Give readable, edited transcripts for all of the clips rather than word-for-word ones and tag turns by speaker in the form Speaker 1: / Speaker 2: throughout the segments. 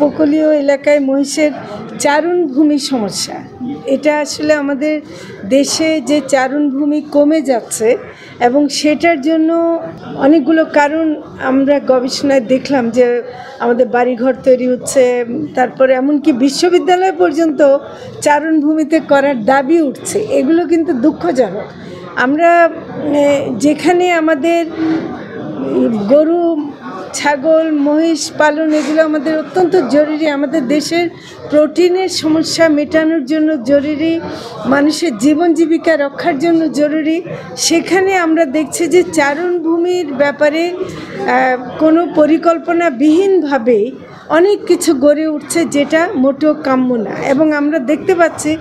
Speaker 1: উপকূলীয় এলাকায় মহিষের চারণভূমি সমস্যা, এটা আসলে আমাদের দেশে যে চারণভূমি কমে যাচ্ছে এবং সেটার জন্য অনেকগুলো কারণ আমরা গবেষণায় দেখলাম যে আমাদের বাড়িঘর তৈরি হচ্ছে, তারপরে এমনকি বিশ্ববিদ্যালয় পর্যন্ত চারণভূমিতে করার দাবি উঠছে। এগুলো কিন্তু দুঃখজনক। আমরা যেখানে আমাদের গরু, ছাগল, মহিষ পালন এগুলো আমাদের অত্যন্ত জরুরি, আমাদের দেশের প্রোটিনের সমস্যা মেটানোর জন্য জরুরি, মানুষের জীবন জীবিকা রক্ষার জন্য জরুরি, সেখানে আমরা দেখছি যে চারণভূমির ব্যাপারে কোনো পরিকল্পনাবিহীনভাবে অনেক কিছু গড়ে উঠছে যেটা মোটেও কাম্য না। এবং আমরা দেখতে পাচ্ছি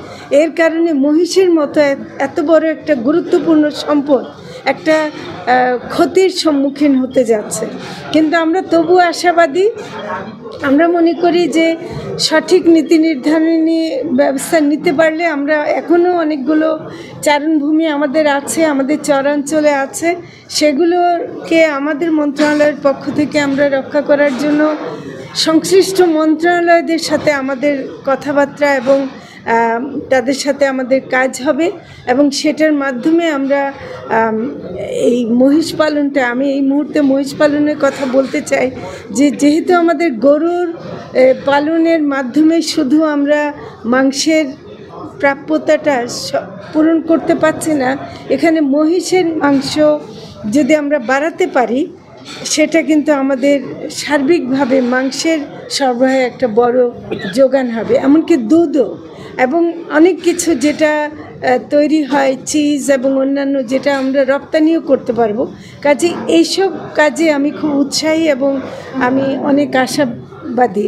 Speaker 1: এর কারণে মহিষের মতো এত বড় একটা গুরুত্বপূর্ণ সম্পদ একটা ক্ষতির সম্মুখীন হতে যাচ্ছে। কিন্তু আমরা তবু আশাবাদী। আমরা মনে করি যে সঠিক নীতি নির্ধারণী ব্যবস্থা নিতে পারলে আমরা এখনও অনেকগুলো চারণভূমি আমাদের আছে, আমাদের চরাঞ্চলে আছে, সেগুলোকে আমাদের মন্ত্রণালয়ের পক্ষ থেকে আমরা রক্ষা করার জন্য সংশ্লিষ্ট মন্ত্রণালয়দের সাথে আমাদের কথাবার্তা এবং তাদের সাথে আমাদের কাজ হবে এবং সেটার মাধ্যমে আমরা এই মহিষ পালনটা, আমি এই মুহূর্তে মহিষ পালনের কথা বলতে চাই যে যেহেতু আমাদের গরুর পালনের মাধ্যমে শুধু আমরা মাংসের প্রাপ্যতাটা পূরণ করতে পারছি না, এখানে মহিষের মাংস যদি আমরা বাড়াতে পারি সেটা কিন্তু আমাদের সার্বিকভাবে মাংসের সরবরাহে একটা বড় যোগান হবে, এমনকি দুধও এবং অনেক কিছু যেটা তৈরি হয়, চিজ এবং অন্যান্য, যেটা আমরা রপ্তানিও করতে পারবো। কাজে এইসব কাজে আমি খুব উৎসাহী এবং আমি অনেক আশাবাদী।